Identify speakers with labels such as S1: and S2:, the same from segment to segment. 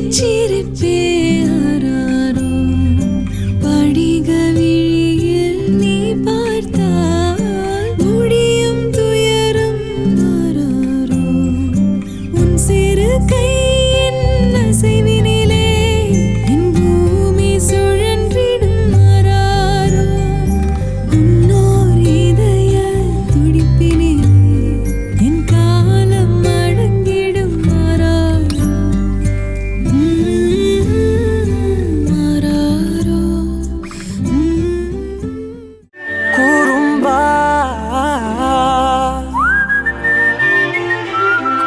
S1: சிரிப்பே ஆராரோ படிக விழியில் நீ பார்த்தால் முடியும் துயரம் ஆராரோ உன் சிறு கையின் அசைவினிலே என் பூமி சுழன்றிடும் ஆராரோ உன்னோர் இதய துடிப்பினிலே என் காலம் அடங்கிடும் ஆராரோ ஆராரோ
S2: குறும்பா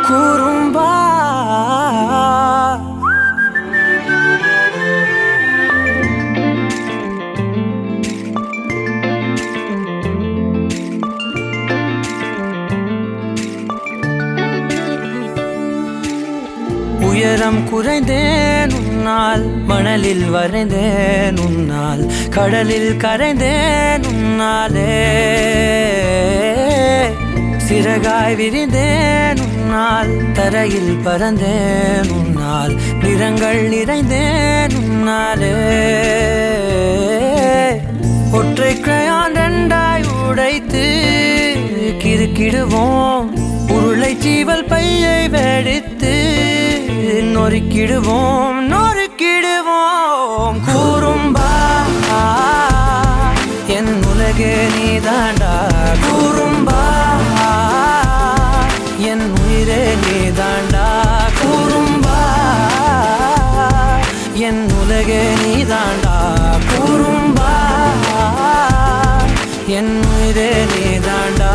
S2: குறும்பா உயரம் குறைந்தேன் உன்னால் மணலில் வரைந்தேன் உன்னால் கடலில் கரைந்தேன் உன்னாலே சிறகாய் விரிந்தேன் உன்னால் தரையில் பறந்தேன் உன்னால் நிறங்கள் நிறைந்தேன் உன்னாலே ஒற்றை கிரையான் ரெண்டாய் உடைத்து கிறுக்கிடுவோம் உருளை சீவல் பையை வெடித்து நொறுக்கிடுவோம் நொறுக்கிடுவோம் குறும்பா என் உலகே நீதாண்டா குறும்பா என் உயிரே நீதாண்டா குறும்பா என் உலகே நீதாண்டா குறும்பா என் உயிரே நீதாண்டா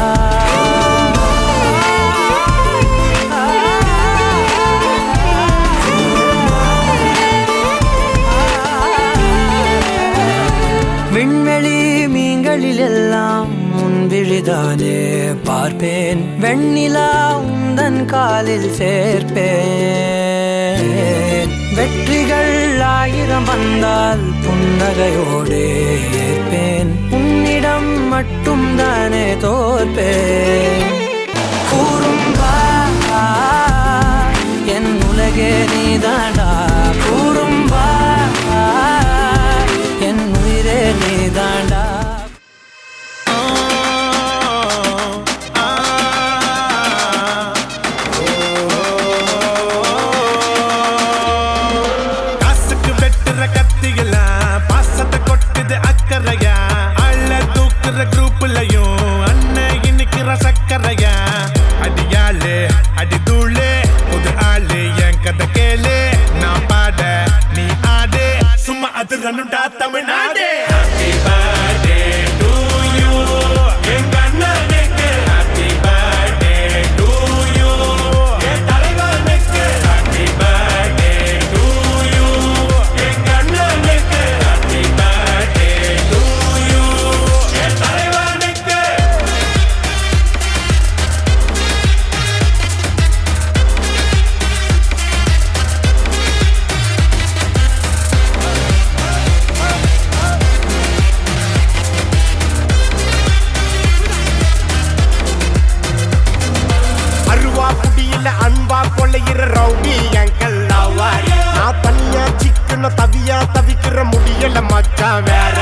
S2: விண்வெளி மீன்களில் எல்லாம் முன்விழிதானே பார்ப்பேன் வெண்ணிலா உந்தன் காலில் சேர்ப்பேன் வெற்றிகள் 1000 வந்தால் புன்னகையோடு ஏற்பேன் உன்னிடம் மட்டும் தானே தோற்பேன் குறும்பா என் உலகே நீதாண்டா குறும்பா என் உயிரே நீதாண்டா
S3: காசுக்கு வெட்டுற கத்தியெல்லாம் பாசத்தை கொட்டுது அக்கறையா அள்ள தூக்குற குரூப்லயும் அண்ணன் இன்னைக்குற சக்கரையா அடியாளு அடி தூளு புது ஆளு என் கதை கேளு நான் பாட நீ ஆடு சும்மா அது ரன்னுடா Tamil Nadu Happy birthday to you எங்க அண்ணனுக்கு Happy birthday to you என் தலைவனுக்கு Happy birthday to you எங்க அண்ணனுக்கு Happy birthday to you என் தலைவனுக்கு அருவா புடியில அன்பா கொள்ளையிற ரவுடி எங்கள் லவ்வர் நான் தனியா சிக்கன தவியா தவிக்கிற முடியல மச்சான் வேற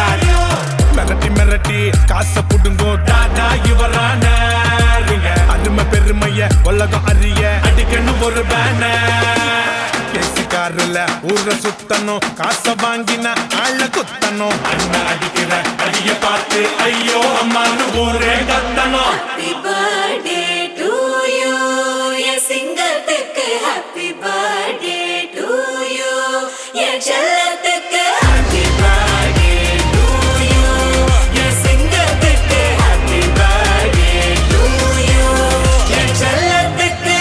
S3: மிரட்டி மிரட்டி காசை புடுங்கோ டாடா இவரான அருமை பெருமைய உலகம் அறிய அடிக்கணும் ஒரு பேனர் கேசிக்காருல ஊரை சுத்தணும் காசை வாங்கின ஆள குத்தணும் அண்ணன் அடிக்கிற அடிய பார்த்து ஐயோ அம்மானு ஊரே கத்தணும்
S1: Happy birthday to you என் சிங்கத்துக்கு Happy birthday to you என் செல்லத்துக்கு Happy birthday to you என் சிங்கத்துக்கு Happy birthday to you என் செல்லத்துக்கு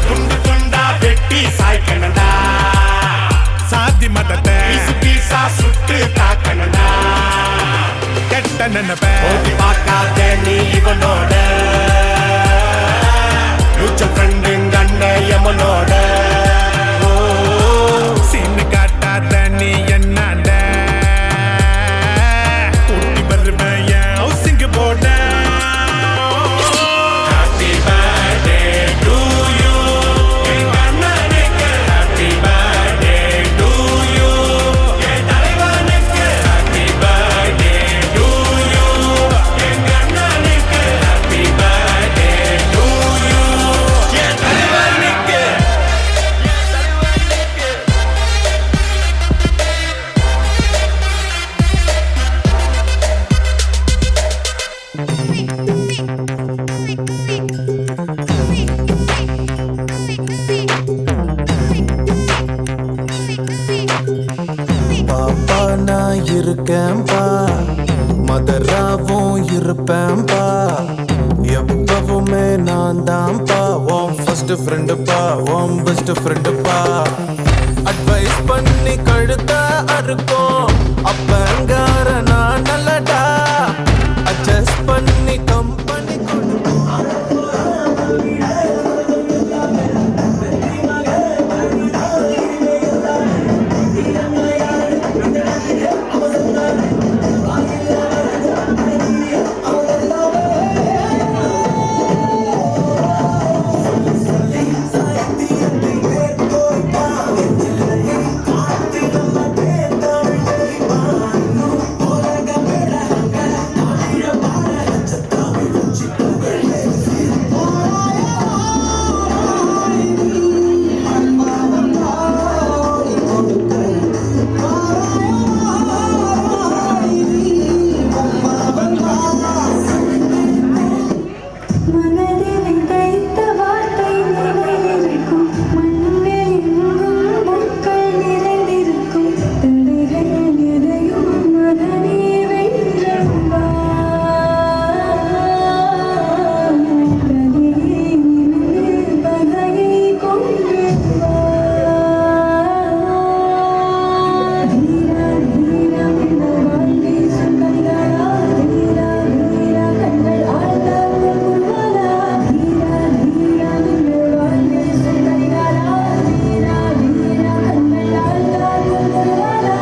S3: துண்டு துண்டா வெட்டி சாய்க்கணும்டா சாதி மதத்தை பீசு பீசா சுட்டு தாக்கணும்டா கெட்ட நினைப்ப ஓடி பார்க்காத நீ இவனோட ஃபியூச்சர் ஃப்ரெண்டுங்க என்ன எமனோட சீனு காட்டாத நீ என்னாண்ட கூட்டி வருவேன் என் ஹவுசிங் போட Happy birthday to you எங்க அண்ணனுக்கு Happy birthday to you என் தலைவனுக்கு Happy birthday to you எங்க அண்ணனுக்கு Happy birthday to you என் தலைவனுக்கு
S2: பாப்பா நான் இருக்கேன்பா மதராவும் இருப்பேன்பா எப்பவுமே நான் தான்ப்பா உன் ஃபர்ஸ்ட் ஃப்ரெண்டுப்பா உன் பெஸ்ட் ஃப்ரெண்டுப்பா அட்வைஸ் பண்ணி கழுத்த அறுக்கும் அப்பங்கார நான் நல்லடா அட்ஜஸ்ட் பண்ணி கம்பெனி
S4: மனதில் தைத்த வார்த்தை நிறைந்திருக்கும் மண்ணில் எங்கும் முட்கள் நிறைந்திருக்கும் தடைகள் எதையும் மனமே வென்றவா கதையை நின்று பகையை கொன்றவா வீரா வீரா இந்த வாழ்வை சொன்னாரா வீரா வீரா கண்கள் ஆழ்ந்தார்கள் குருவாரா வீரா வீரா இந்த வாழ்வை சொன்னாரா வீரா வீரா கண்கள் ஆழ்ந்தார்கள் குருவாரா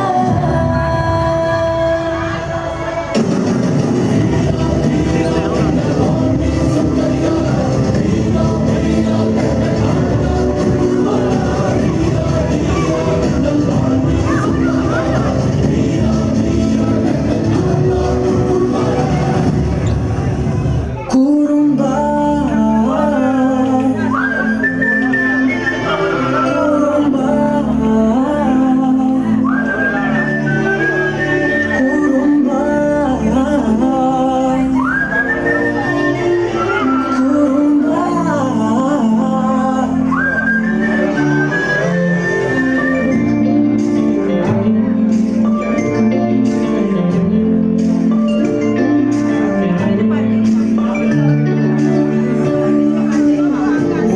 S4: கூறும்பா கூறும்பா கூறும்பா கூறும்பா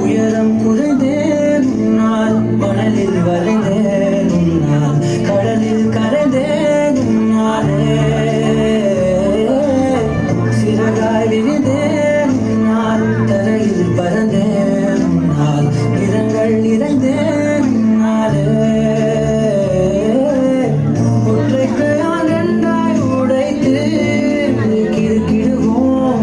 S4: உயரம் குறைந்தேன் உன்னால் மணலில் வரைந்தேன் உன்னால் கடலில் கரைந்தேன் உன்னாலே சிறகாய் விரிந்தேன் உன்னால் தரையில் பறந்தேன் உன்னால் நிறங்கள் நிறைந்தேன் உன்னாலே ஒற்றைக்கு இரண்டாய் உடைத்து கிறுக்கிடுவோம்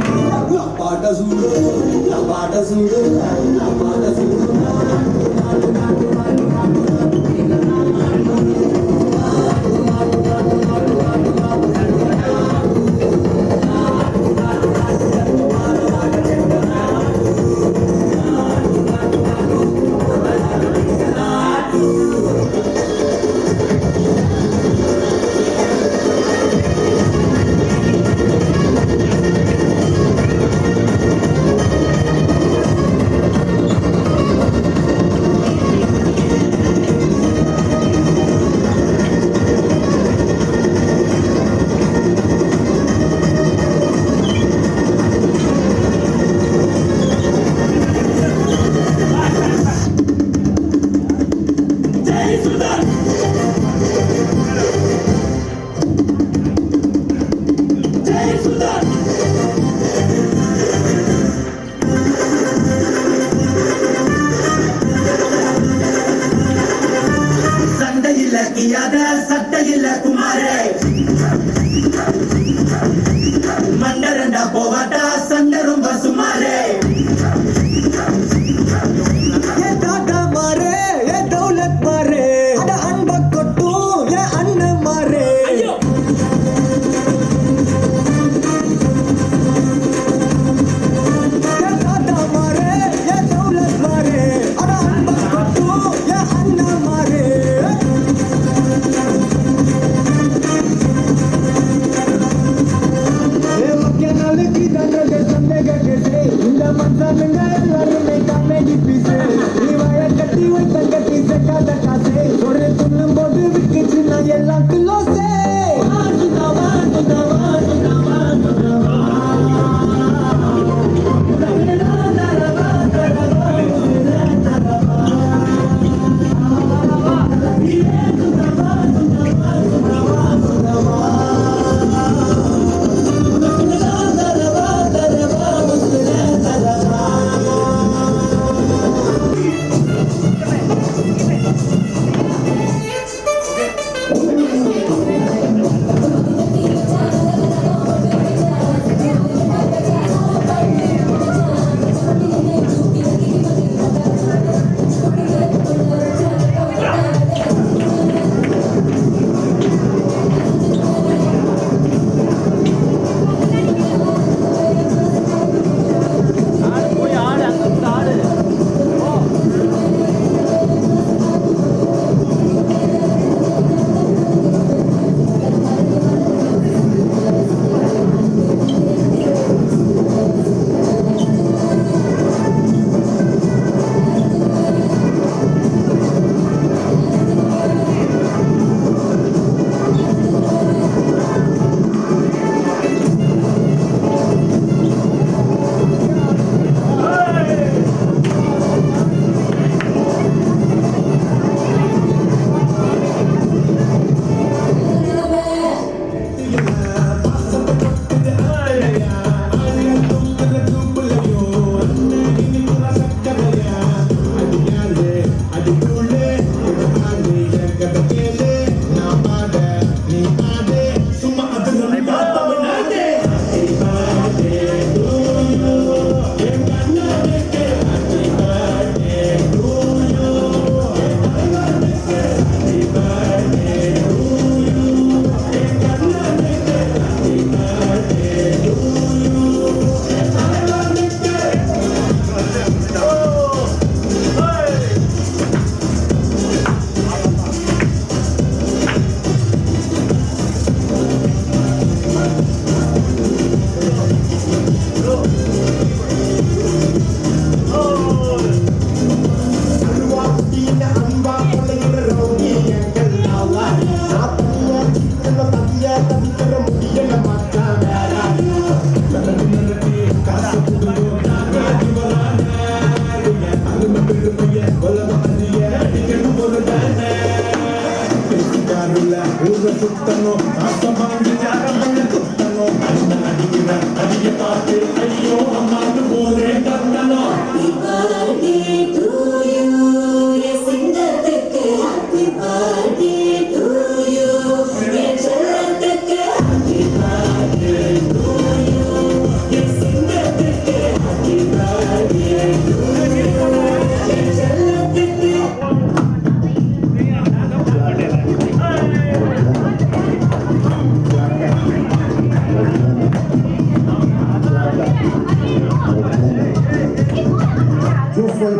S4: தங்க கேசே இந்த மனுஷனுங்க எல்லாருமே காமெடி பீஸ் நீ வாய கட்டி வைத்த கட்டி செக்காத காசே ஒரு துண்ணும் போது விக்கிச்சு நான் எல்லாம் கிலோசே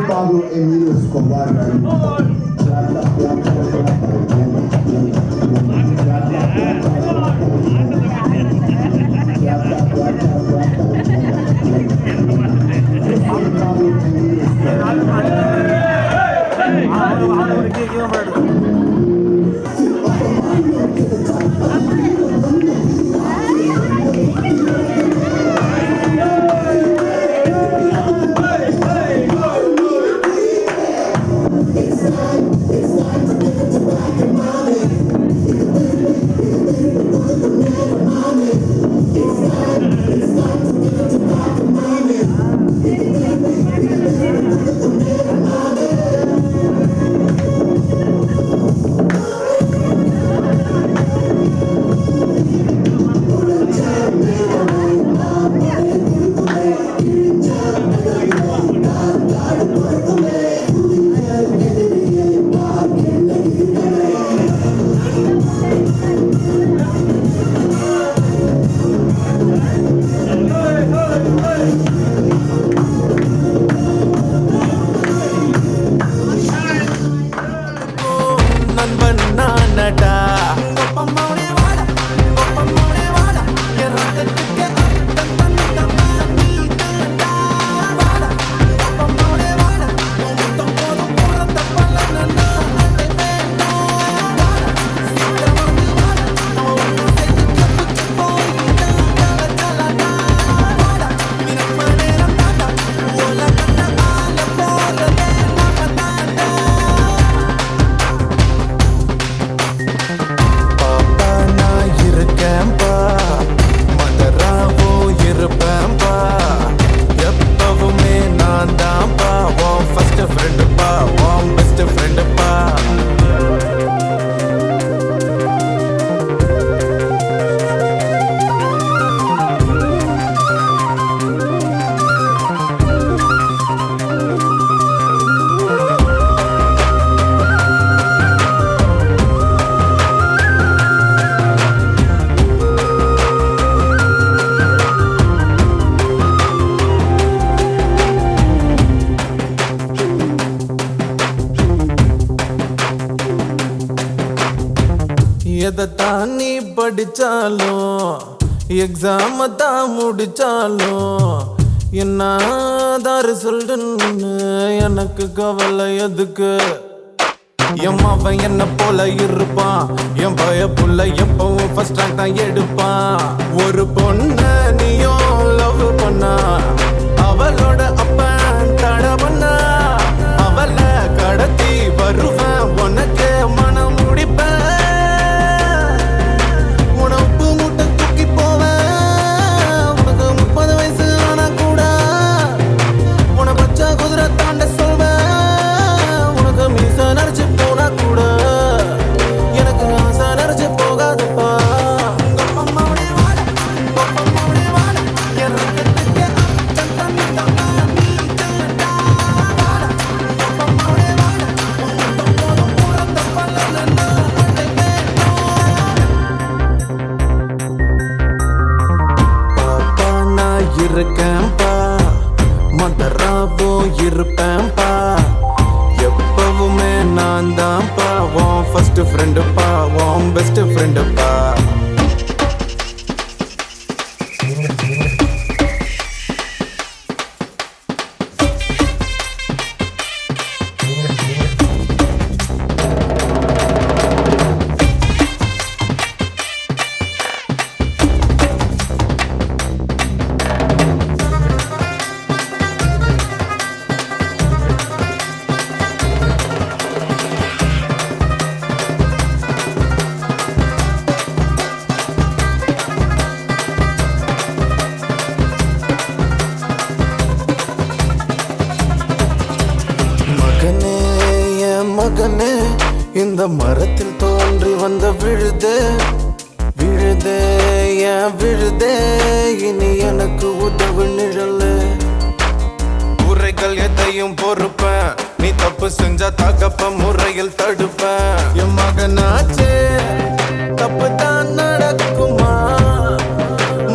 S5: Pablo Emilio Escobar.
S6: படிச்சாலும் எக்ஸாம தான் முடிச்சாலும் என்னதான் ரிசல்ட்னு எனக்கு கவலை எதுக்கு என் அவன் என்ன போல இருப்பான் என் பய புள்ள எப்பவும் ஃபர்ஸ்ட் ரேங்க் தான் எடுப்பான் ஒரு பொண்ண நீயும் லவ் பண்ணா அவளோட அப்பன் தட பண்ணா அவளை கடத்தி வருவேன் உனக்கு மனம் முடிப்பேன் உனப்பு மூட்டை தூக்கி போவேன் உனக்கு 30 வயசு ஆனா கூட உன பச்சை குதிரை தாண்ட சொல்வேன் உனக்கு மீச நரைச்சு போனா கூட எனக்கு ஆசை நரைச்சு போகாதுப்பா பாப்பா நான் இருக்கேன்பா மதராவோ இருப்பேன்பா எப்பவுமே நான் தான்ப்பா உன் ஃபர்ஸ்ட் ஃப்ரெண்டுப்பா உன் பெஸ்ட் ஃப்ரெண்டுப்பா மகனே என் மகனே இந்த மரத்தில் தோன்றி வந்த விழுதே விழுதே என் விழுதே இனி எனக்கு உதவு நிழலு உரைகள் எதையும் பொறுப்பேன் நீ தப்பு செஞ்சா தகப்ப முறையில் தடுப்பேன் என் மகனாச்சே தப்பு தான் நடக்குமா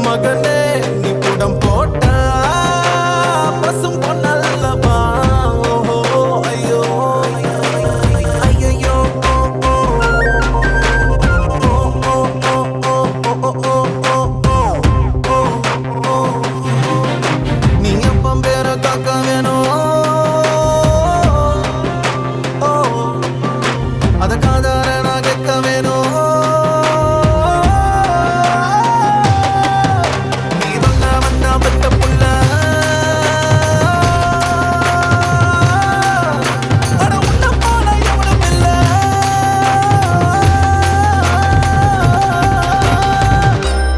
S6: மகனே நீ புடம் போட்டா பசும் பொன்னல்லவா ஓஹோ ஐயோ ஐயோ நீ அப்பம் பேர காக்க வேணும் அத காதார நான் கேட்க வேணும் நீ வந்த வந்த பத்த புள்ள அட உன்ன போல எவனும் இல்ல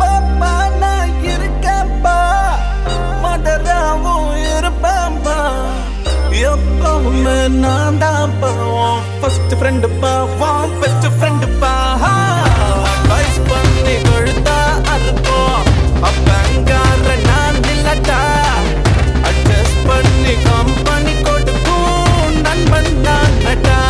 S6: பாப்பா நான் இருக்கேன்பா மடராவும் இருப்பேன்பா எப்பவுமே நான் தான்ப்பா உன் ஃபர்ஸ்ட் ஃப்ரெண்டுப்பா உன் பெஸ்ட் ஃப்ரெண்டுப்பா அட்வைஸ் பண்ணி கழுத்தா அறுப்போம் அப்பங்கார நான் இல்லட்டா அட்ஜஸ்ட் பண்ணி கம்பெனி கொடுக்கும் நண்பன் நான் நட்டா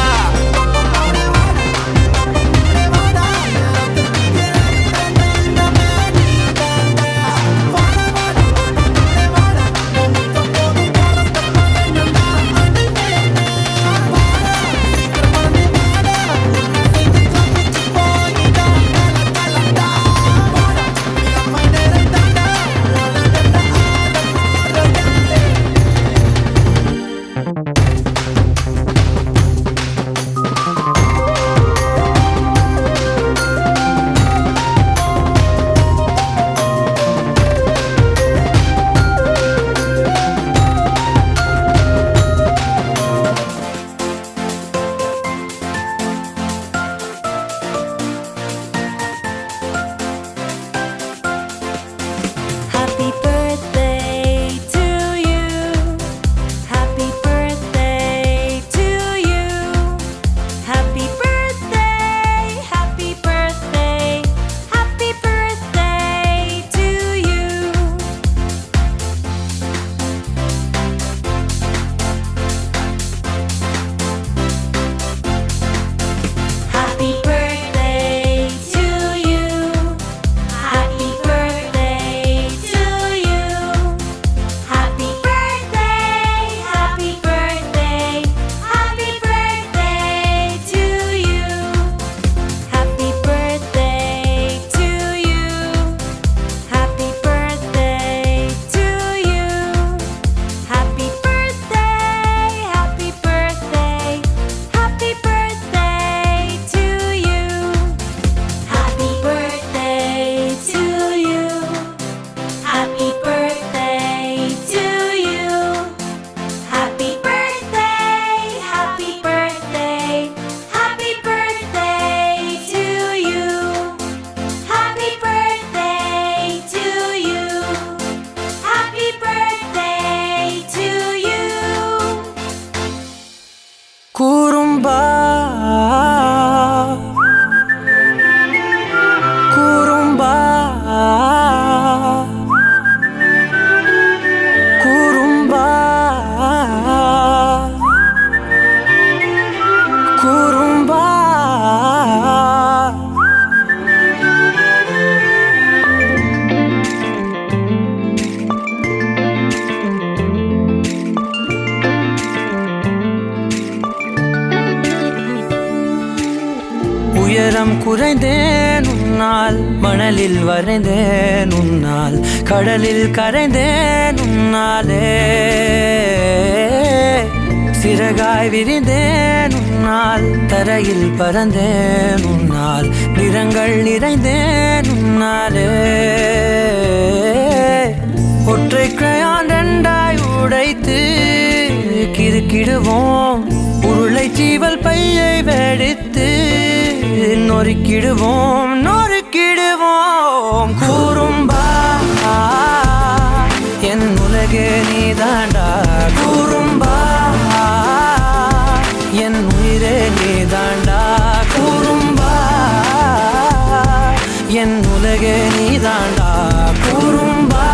S2: குறைந்தேன் உன்னால், மணலில் வரைந்தேன் உன்னால், கடலில் கரைந்தேன் உன்னாலே. சிறகாய் விரிந்தேன் உன்னால், தரையில் பறந்தேன் உன்னால், நிறங்கள் நிறைந்தேன் உன்னாலே. ஒற்றை கிரையான் ரெண்டாய் உடைத்து கிறுக்கிடுவோம், உருளை சீவல் பையை வெடித்து நொறுக்கிடுவோம் நொறுக்கிடுவோம். கூறும்பா என் உலகே நீதாண்டா, கூறும்பா என் உயிரே நீதாண்டா, கூறும்பா என் உலகே நீதாண்டா, கூறும்பா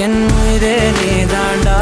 S2: என் உயிரே நீதாண்டா.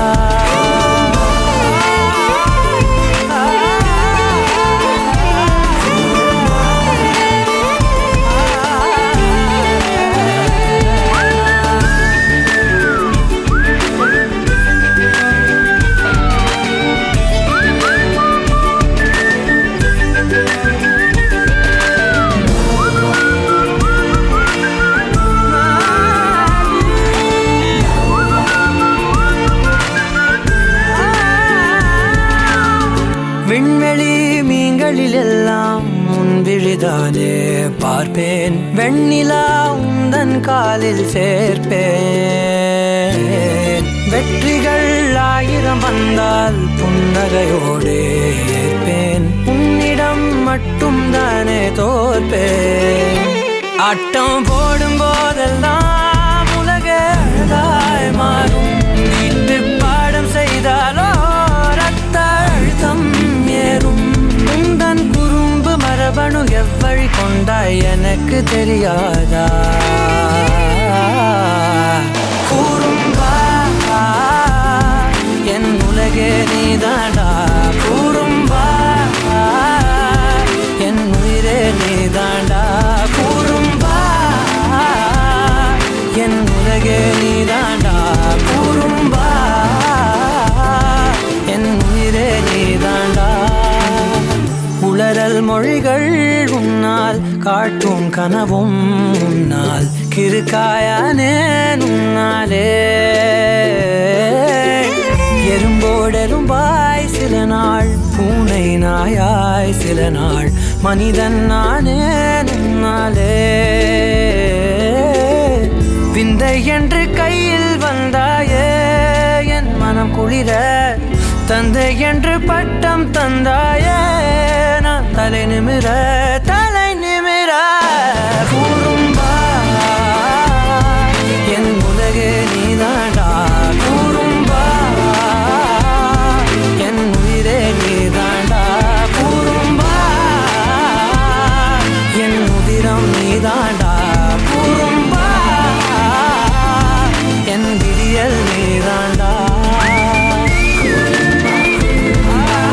S2: விண்வெளி மீன்களில் எல்லாம் உன் விழிதானே பார்ப்பேன், வெண்ணிலா உந்தன் காலில் சேர்ப்பேன். வெற்றிகள் 1000 வந்தால் புன்னகையோடு ஏற்பேன், உன்னிடம் மட்டும் தானே தோற்பேன். ஆட்டம் போடும் போதெல்லாம் உலக அழகாய் மாறும், வீட்டு பாடம் செய்தாலோ ரத்த அழுத்தம் ஏறும். உந்தன் குறும்பு மரபணு எவ்வழி கொண்டாய் எனக்கு தெரியாதா? கூறும்பா என் உலகே நீதாண்டா, கூறும்பா என் உயிரே நீதாண்டா, கூறும்பா என் உலகே நீதாண்டா, கூறும்பா என் உயிரே நீதாண்டா. உளறல் மொழிகள் உன்னால், காட்டும் கனவும் உன்னால், கிறுக்காயானேன் உன்னாலே. எறும்போடெரும்பாய் சில நாள், பூனை நாயாய் சில நாள், மனிதன் நானே உன்னாலே. விந்தை என்று கையில் வந்தாயே என் மனம் குளிர, தந்தை என்று பட்டம் தந்தாயே நான் தலை நிமிர தலை நிமிர. கூறும்பா என் உலகே நீதாண்டா, கூறும்பா என் உயிரே நீதாண்டா, கூறும்பா என் உதிரம் நீதாண்டா, கூறும்பா என் விடியல் நீதாண்டா. கூறும்பா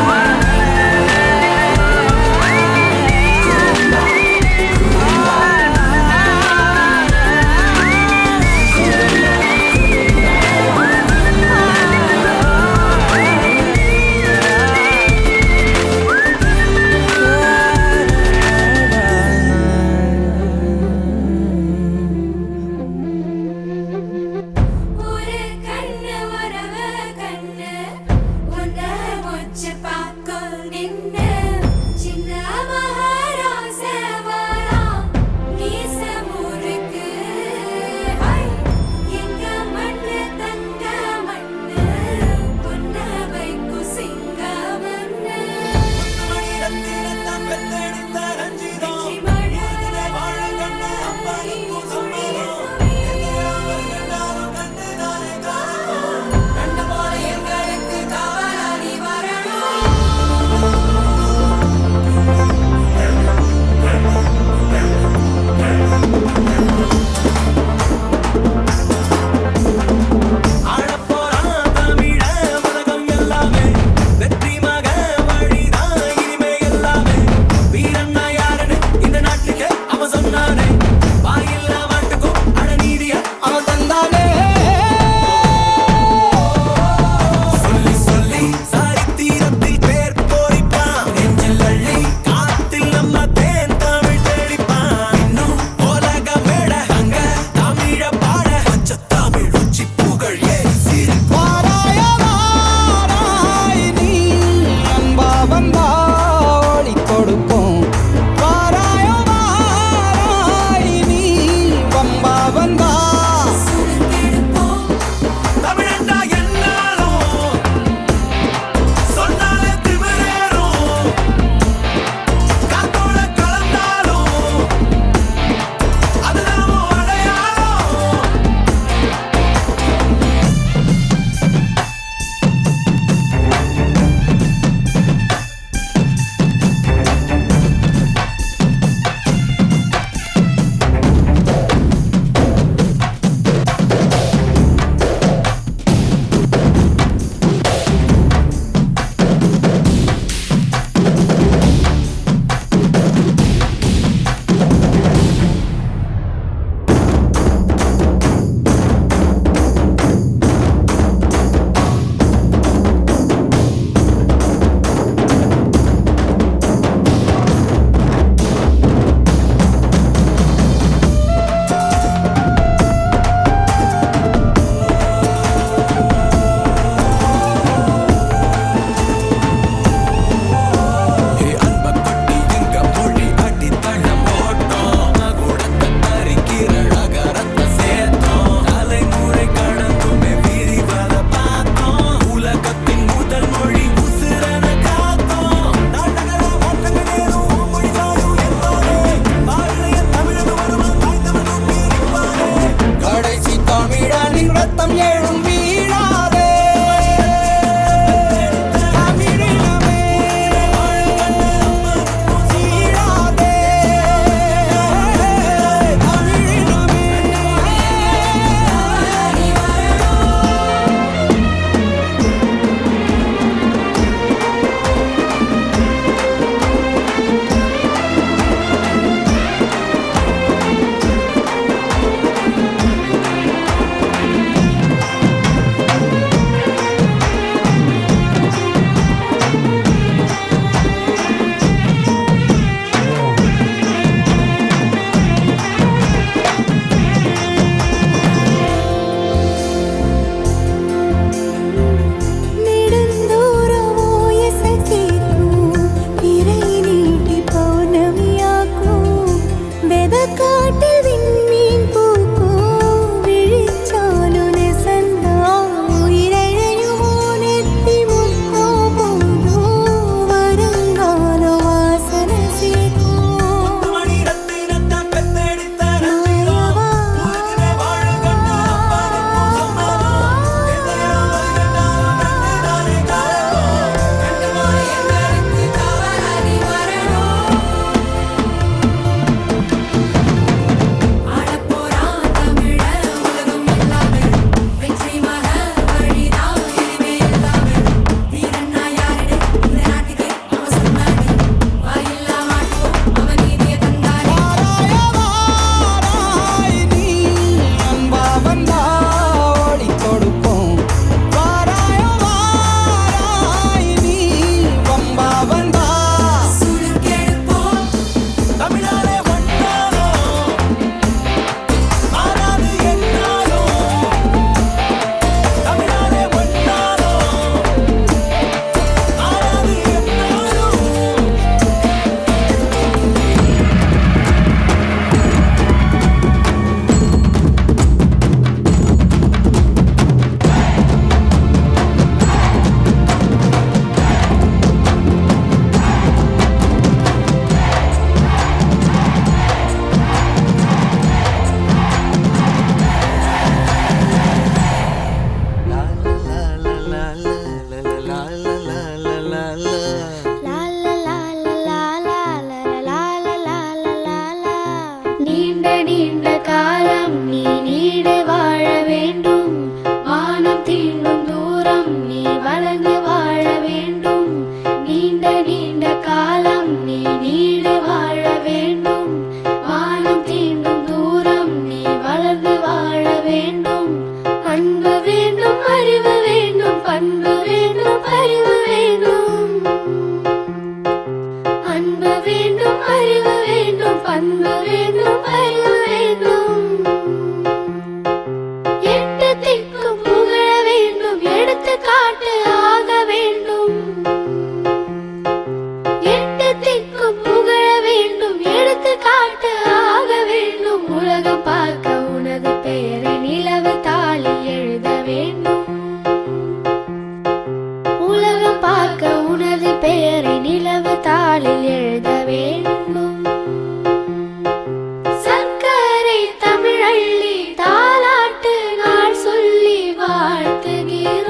S6: ரத்தம் ஏழும் வீழாதே தமிழினமே சீழாதே தமிழினமே
S1: நெடுந்தூரமோ எசைக்கும் பிறை நீட்டி பௌர்ணமியாக்கும் வெதக்காட்டில் விண்மீன் பூக்கும் விழிச்சாலு நெசந்தா உயிரையுமோ நெத்தி முத்தோ போதும் வருங்கால வாசனை சேர்க்கும் நாயவா ஆடப்போறான் தமிழ உலகம் எல்லாமே வெற்றி மக வழிதான் இனிமே எல்லாமே வீரன்னா யாரடே இந்த நாட்டுக்கு அவன் சொன்னானே வாயில்லா மாட்டுவோம் அவன் நீதிய தந்தானே
S6: வாராய் நீ அன்பா வந்தா ஓடிக் கொடுப்போம் வாராய் நீ வம்பா வந்தா
S1: சுடுக்கெடுப்போம்
S6: தமிழாலே வந்தாரோ ஆனாது என்னாரோ தமிழாலே வந்தாரோ ஆனாது என்னாரோ
S7: நீண்ட நீண்ட காலம் நீ நீடு வாழ வேண்டும் வானம் தீண்டும் தூரம் நீ வளர்ந்து வாழ வேண்டும் நீண்ட நீண்ட காலம் நீ நீடு வாழ வேண்டும் வானம் தீண்டும் தூரம் நீ வளர்ந்து வாழ வேண்டும் அன்பு வேண்டும் அறிவு வேண்டும் பண்பு வேண்டும் அறிவு வேண்டும் அன்பு வேண்டும் அறிவு வேண்டும் பண்பு வேண்டும் அறிவு வேண்டும் எட்டு திக்கும் புகழ வேண்டும் எடுத்துக்காட்டு ஆக வேண்டும் எட்டு திக்கும் புகழ வேண்டும் எடுத்துக்காட்டு ஆக வேண்டும் உலகம் பார்க்க உனது பெயரை நிலவு தாளில் எழுத வேண்டும் உலகம் பார்க்க உனது பெயரை நிலவு தாளில் எழுத வேண்டும் சர்க்கரை தமிழள்ளி தாலாட்டு நாள் சொல்லி வாழ்த்துகிறோம்